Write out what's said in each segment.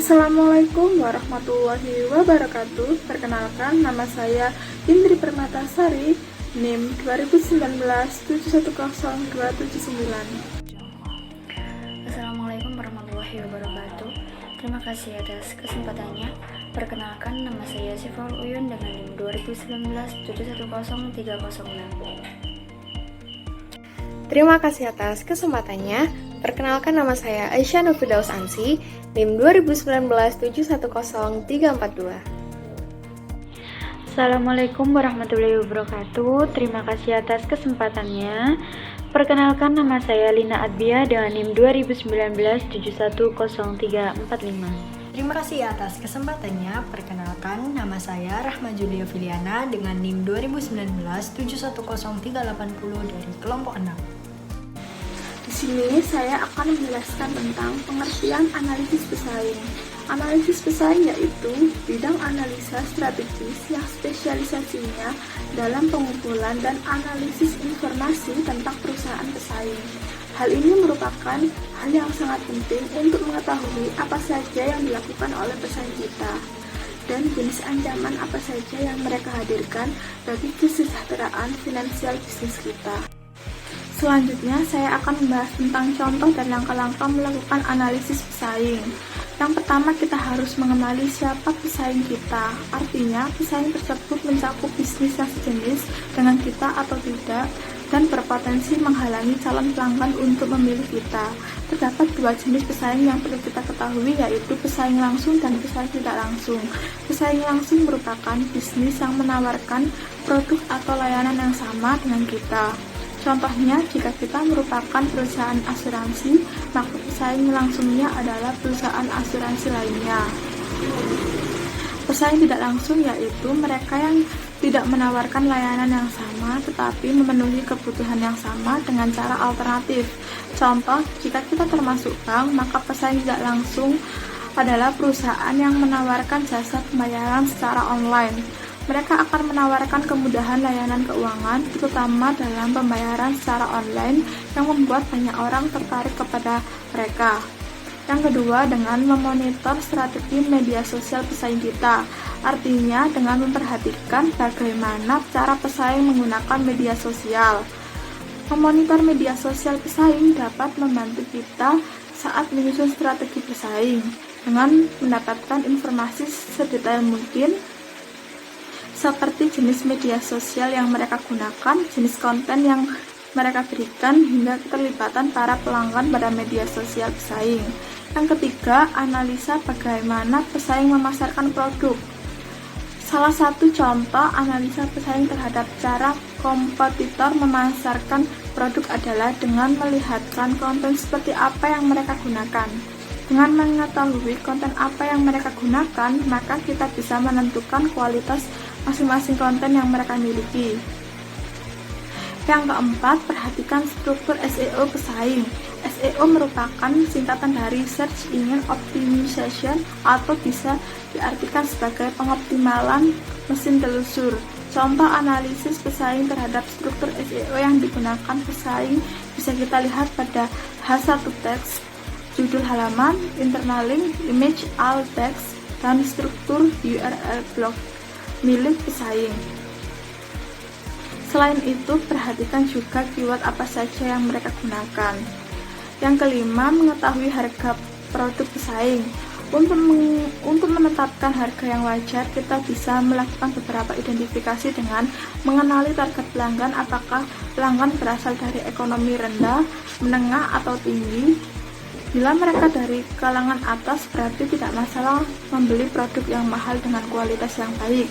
Assalamualaikum warahmatullahi wabarakatuh. Perkenalkan, nama saya Indri Permatasari, NIM 2019710279. Assalamualaikum warahmatullahi wabarakatuh. Terima kasih atas kesempatannya. Perkenalkan, nama saya Sifrul Uyun dengan NIM 2019710306. Terima kasih atas kesempatannya. Perkenalkan, nama saya Aisyah Nufidaus Ansi, NIM 2019710342. Assalamualaikum warahmatullahi wabarakatuh. Terima kasih atas kesempatannya. Perkenalkan, nama saya Lina Adbia dengan NIM 2019710345. Terima kasih atas kesempatannya. Perkenalkan, nama saya Rahma Julia Filiana dengan NIM 2019710380 dari kelompok 6. Di sini saya akan menjelaskan tentang pengertian analisis pesaing. Analisis pesaing yaitu bidang analisa strategis yang spesialisasinya dalam pengumpulan dan analisis informasi tentang perusahaan pesaing. Hal ini merupakan hal yang sangat penting untuk mengetahui apa saja yang dilakukan oleh pesaing kita dan jenis ancaman apa saja yang mereka hadirkan bagi kesejahteraan finansial bisnis kita. Selanjutnya, saya akan membahas tentang contoh dan langkah-langkah melakukan analisis pesaing. Yang pertama, kita harus mengenali siapa pesaing kita. Artinya, pesaing tersebut mencakup bisnis yang sejenis dengan kita atau tidak, dan berpotensi menghalangi calon pelanggan untuk memilih kita. Terdapat dua jenis pesaing yang perlu kita ketahui, yaitu pesaing langsung dan pesaing tidak langsung. Pesaing langsung merupakan bisnis yang menawarkan produk atau layanan yang sama dengan kita. Contohnya, jika kita merupakan perusahaan asuransi, maka pesaing langsungnya adalah perusahaan asuransi lainnya. Pesaing tidak langsung yaitu mereka yang tidak menawarkan layanan yang sama tetapi memenuhi kebutuhan yang sama dengan cara alternatif. Contoh, jika kita termasuk bank, maka pesaing tidak langsung adalah perusahaan yang menawarkan jasa pembayaran secara online. Mereka akan menawarkan kemudahan layanan keuangan, terutama dalam pembayaran secara online yang membuat banyak orang tertarik kepada mereka. Yang kedua, dengan memonitor strategi media sosial pesaing kita. Artinya, dengan memperhatikan bagaimana cara pesaing menggunakan media sosial. Memonitor media sosial pesaing dapat membantu kita saat menyusun strategi pesaing dengan mendapatkan informasi sedetail mungkin seperti jenis media sosial yang mereka gunakan, jenis konten yang mereka berikan, hingga keterlibatan para pelanggan pada media sosial pesaing. Yang ketiga, analisa bagaimana pesaing memasarkan produk. Salah satu contoh analisa pesaing terhadap cara kompetitor memasarkan produk adalah dengan melihatkan konten seperti apa yang mereka gunakan. Dengan mengetahui konten apa yang mereka gunakan, maka kita bisa menentukan kualitas masing-masing konten yang mereka miliki. Yang keempat, perhatikan struktur SEO pesaing. SEO merupakan singkatan dari Search Engine Optimization atau bisa diartikan sebagai pengoptimalan mesin telusur. Contoh analisis pesaing terhadap struktur SEO yang digunakan pesaing bisa kita lihat pada H1 text, judul halaman, internal link, image, alt text, dan struktur URL blog milik pesaing. Selain itu, perhatikan juga keyword apa saja yang mereka gunakan. Yang kelima, mengetahui harga produk pesaing. Untuk menetapkan harga yang wajar, kita bisa melakukan beberapa identifikasi dengan mengenali target pelanggan, apakah pelanggan berasal dari ekonomi rendah, menengah, atau tinggi. Bila mereka dari kalangan atas, berarti tidak masalah membeli produk yang mahal dengan kualitas yang baik.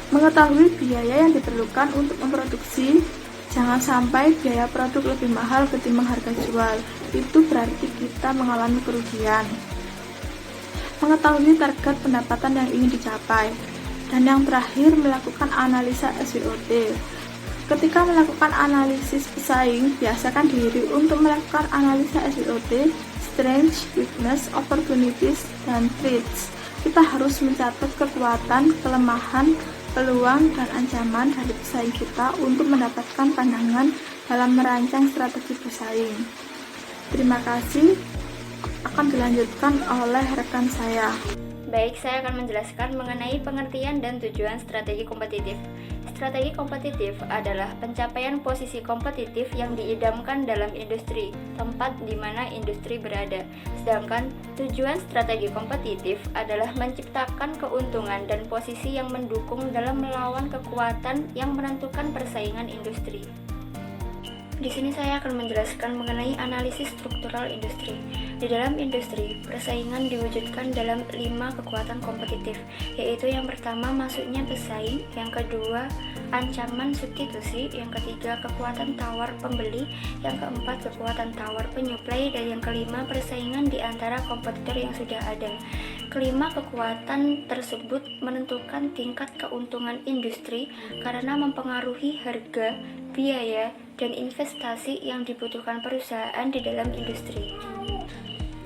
Mengetahui biaya yang diperlukan untuk memproduksi, jangan sampai biaya produk lebih mahal ketimbang harga jual. Itu berarti kita mengalami kerugian. Mengetahui target pendapatan yang ingin dicapai. Dan yang terakhir, melakukan analisa SWOT. Ketika melakukan analisis pesaing, biasakan diri untuk melakukan analisa SWOT, strengths, weakness, opportunities, dan threats. Kita harus mencatat kekuatan, kelemahan, peluang, dan ancaman dari pesaing kita untuk mendapatkan pandangan dalam merancang strategi pesaing. Terima kasih. akan dilanjutkan oleh rekan saya. Baik, saya akan menjelaskan mengenai pengertian dan tujuan strategi kompetitif. Strategi kompetitif adalah pencapaian posisi kompetitif yang diidamkan dalam industri, tempat di mana industri berada. Sedangkan tujuan strategi kompetitif adalah menciptakan keuntungan dan posisi yang mendukung dalam melawan kekuatan yang menentukan persaingan industri. Di sini saya akan menjelaskan mengenai analisis struktural industri. Di dalam industri, persaingan diwujudkan dalam 5 kekuatan kompetitif, yaitu yang pertama masuknya pesaing, yang kedua ancaman substitusi, yang ketiga kekuatan tawar pembeli, yang keempat kekuatan tawar penyuplai, dan yang kelima persaingan di antara kompetitor yang sudah ada. Kelima kekuatan tersebut menentukan tingkat keuntungan industri karena mempengaruhi harga, biaya, dan investasi yang dibutuhkan perusahaan di dalam industri.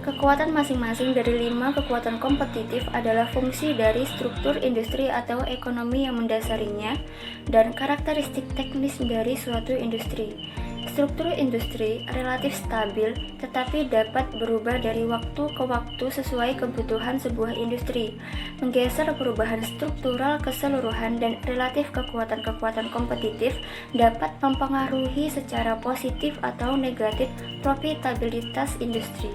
Kekuatan masing-masing dari 5 kekuatan kompetitif adalah fungsi dari struktur industri atau ekonomi yang mendasarinya dan karakteristik teknis dari suatu industri. Struktur industri relatif stabil tetapi dapat berubah dari waktu ke waktu sesuai kebutuhan sebuah industri. Menggeser perubahan struktural keseluruhan dan relatif kekuatan-kekuatan kompetitif dapat mempengaruhi secara positif atau negatif profitabilitas industri.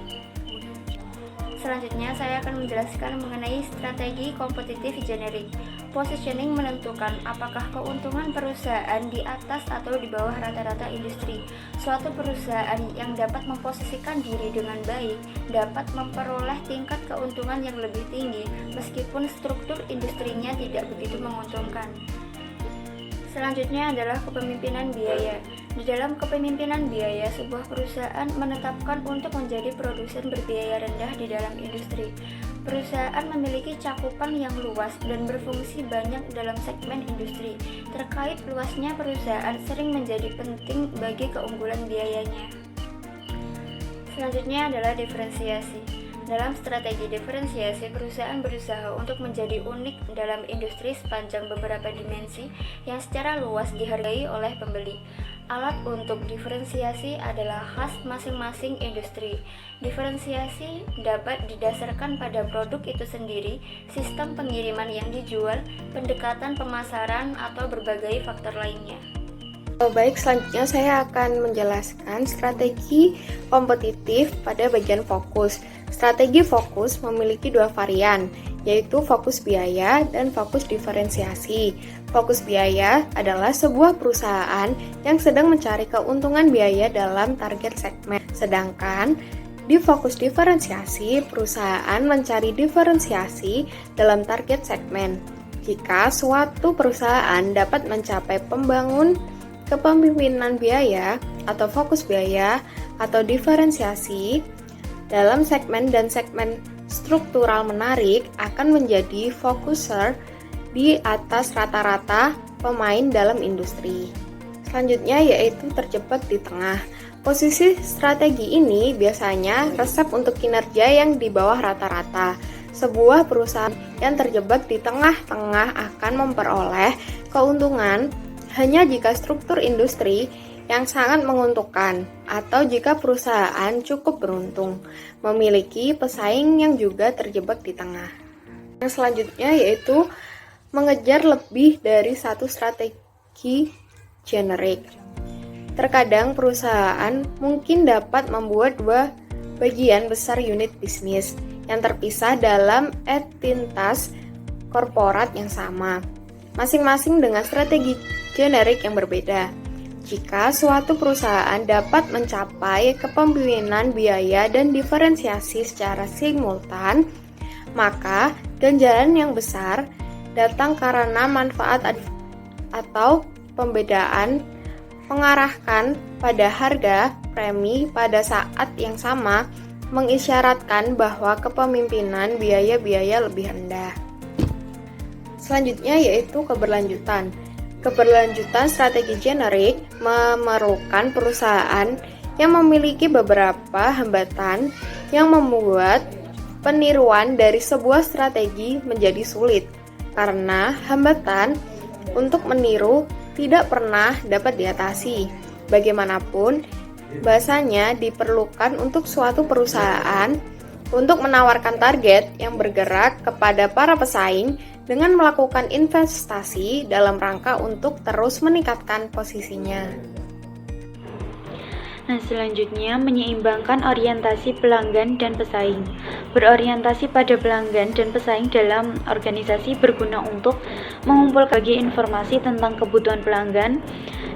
Selanjutnya, saya akan menjelaskan mengenai strategi kompetitif generik. Positioning menentukan apakah keuntungan perusahaan di atas atau di bawah rata-rata industri. Suatu perusahaan yang dapat memposisikan diri dengan baik dapat memperoleh tingkat keuntungan yang lebih tinggi meskipun struktur industrinya tidak begitu menguntungkan. Selanjutnya adalah kepemimpinan biaya. Di dalam kepemimpinan biaya, sebuah perusahaan menetapkan untuk menjadi produsen berbiaya rendah di dalam industri. Perusahaan memiliki cakupan yang luas dan berfungsi banyak dalam segmen industri. Terkait luasnya perusahaan sering menjadi penting bagi keunggulan biayanya. Selanjutnya adalah diferensiasi. Dalam strategi diferensiasi, perusahaan berusaha untuk menjadi unik dalam industri sepanjang beberapa dimensi yang secara luas dihargai oleh pembeli. Alat untuk diferensiasi adalah khas masing-masing industri. Diferensiasi dapat didasarkan pada produk itu sendiri, sistem pengiriman yang dijual, pendekatan pemasaran, atau berbagai faktor lainnya. Baik, selanjutnya saya akan menjelaskan strategi kompetitif pada bagian fokus. Strategi fokus memiliki 2 varian, yaitu fokus biaya dan fokus diferensiasi. Fokus biaya adalah sebuah perusahaan yang sedang mencari keuntungan biaya dalam target segmen. Sedangkan di fokus diferensiasi, perusahaan mencari diferensiasi dalam target segmen. Jika suatu perusahaan dapat mencapai kepemimpinan biaya atau fokus biaya atau diferensiasi dalam segmen dan segmen struktural menarik, akan menjadi fokuser di atas rata-rata pemain dalam industri. Selanjutnya yaitu terjebak di tengah. Posisi strategi ini biasanya resep untuk kinerja yang di bawah rata-rata. Sebuah perusahaan yang terjebak di tengah-tengah akan memperoleh keuntungan hanya jika struktur industri yang sangat menguntungkan atau jika perusahaan cukup beruntung memiliki pesaing yang juga terjebak di tengah. Yang selanjutnya yaitu mengejar lebih dari satu strategi generik. Terkadang perusahaan mungkin dapat membuat 2 bagian besar unit bisnis yang terpisah dalam entitas korporat yang sama, masing-masing dengan strategi generik yang berbeda. Jika suatu perusahaan dapat mencapai kepemimpinan biaya dan diferensiasi secara simultan, maka ganjaran yang besar datang karena manfaat atau pembedaan mengarahkan pada harga premi pada saat yang sama mengisyaratkan bahwa kepemimpinan biaya-biaya lebih rendah. Selanjutnya yaitu keberlanjutan. Keberlanjutan strategi generik memerlukan perusahaan yang memiliki beberapa hambatan yang membuat peniruan dari sebuah strategi menjadi sulit, karena hambatan untuk meniru tidak pernah dapat diatasi. Bagaimanapun, bahasanya diperlukan untuk suatu perusahaan untuk menawarkan target yang bergerak kepada para pesaing dengan melakukan investasi dalam rangka untuk terus meningkatkan posisinya. Nah, selanjutnya menyeimbangkan orientasi pelanggan dan pesaing. Berorientasi pada pelanggan dan pesaing dalam organisasi berguna untuk mengumpulkan informasi tentang kebutuhan pelanggan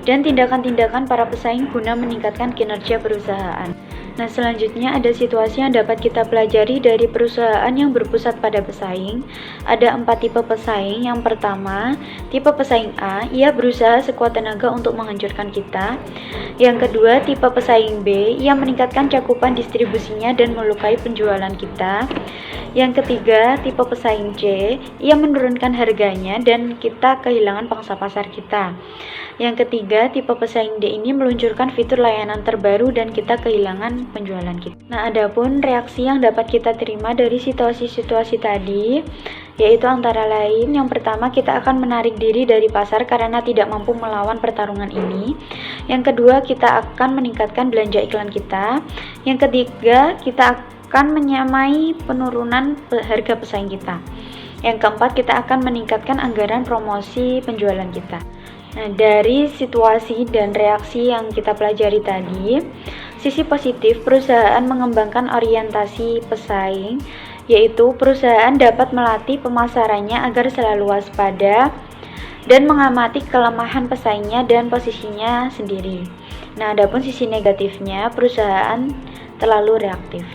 dan tindakan-tindakan para pesaing guna meningkatkan kinerja perusahaan. Nah, selanjutnya ada situasi yang dapat kita pelajari dari perusahaan yang berpusat pada pesaing. Ada 4 tipe pesaing. Yang pertama, tipe pesaing A, ia berusaha sekuat tenaga untuk menghancurkan kita. Yang kedua, tipe pesaing B, ia meningkatkan cakupan distribusinya dan melukai penjualan kita. Yang ketiga, tipe pesaing C, ia menurunkan harganya dan kita kehilangan pangsa pasar kita. Yang ketiga, tipe pesaing D ini meluncurkan fitur layanan terbaru dan kita kehilangan penjualan kita. Nah, adapun reaksi yang dapat kita terima dari situasi-situasi tadi, yaitu antara lain, yang pertama kita akan menarik diri dari pasar karena tidak mampu melawan pertarungan ini. Yang kedua, kita akan meningkatkan belanja iklan kita. Yang ketiga, kita akan menyamai penurunan harga pesaing kita. Yang keempat, kita akan meningkatkan anggaran promosi penjualan kita. Nah, dari situasi dan reaksi yang kita pelajari tadi, sisi positif perusahaan mengembangkan orientasi pesaing, yaitu perusahaan dapat melatih pemasarannya agar selalu waspada dan mengamati kelemahan pesaingnya dan posisinya sendiri. Nah, adapun sisi negatifnya, perusahaan terlalu reaktif.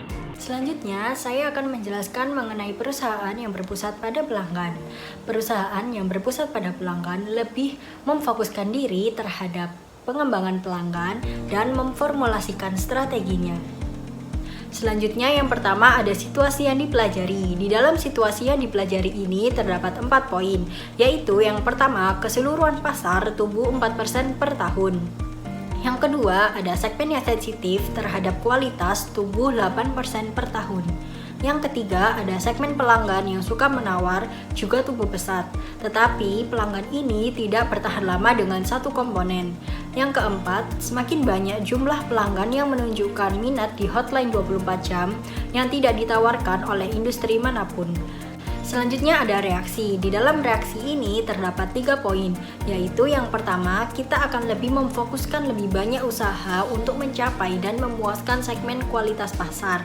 Selanjutnya, saya akan menjelaskan mengenai perusahaan yang berpusat pada pelanggan. Perusahaan yang berpusat pada pelanggan lebih memfokuskan diri terhadap pengembangan pelanggan dan memformulasikan strateginya. Selanjutnya, yang pertama ada situasi yang dipelajari. Di dalam situasi yang dipelajari ini terdapat 4 poin, yaitu yang pertama, keseluruhan pasar tumbuh 4% per tahun. Yang kedua, ada segmen yang sensitif terhadap kualitas tumbuh 8% per tahun. Yang ketiga, ada segmen pelanggan yang suka menawar juga tumbuh pesat, tetapi pelanggan ini tidak bertahan lama dengan satu komponen. Yang keempat, semakin banyak jumlah pelanggan yang menunjukkan minat di hotline 24 jam yang tidak ditawarkan oleh industri manapun. Selanjutnya ada reaksi. Di dalam reaksi ini terdapat 3 poin, yaitu yang pertama, kita akan lebih memfokuskan lebih banyak usaha untuk mencapai dan memuaskan segmen kualitas pasar.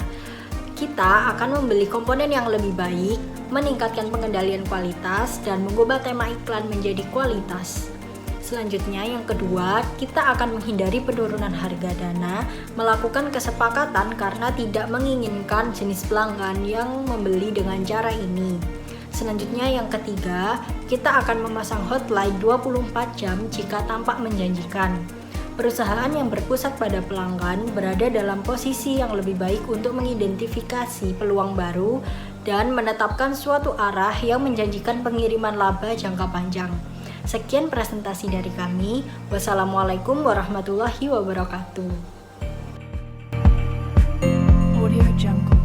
Kita akan membeli komponen yang lebih baik, meningkatkan pengendalian kualitas, dan mengubah tema iklan menjadi kualitas. Selanjutnya, yang kedua, kita akan menghindari penurunan harga dana, melakukan kesepakatan karena tidak menginginkan jenis pelanggan yang membeli dengan cara ini. Selanjutnya, yang ketiga, kita akan memasang hotline 24 jam jika tampak menjanjikan. Perusahaan yang berpusat pada pelanggan berada dalam posisi yang lebih baik untuk mengidentifikasi peluang baru dan menetapkan suatu arah yang menjanjikan pengiriman laba jangka panjang. Sekian presentasi dari kami. Wassalamualaikum warahmatullahi wabarakatuh. Audio Jungle.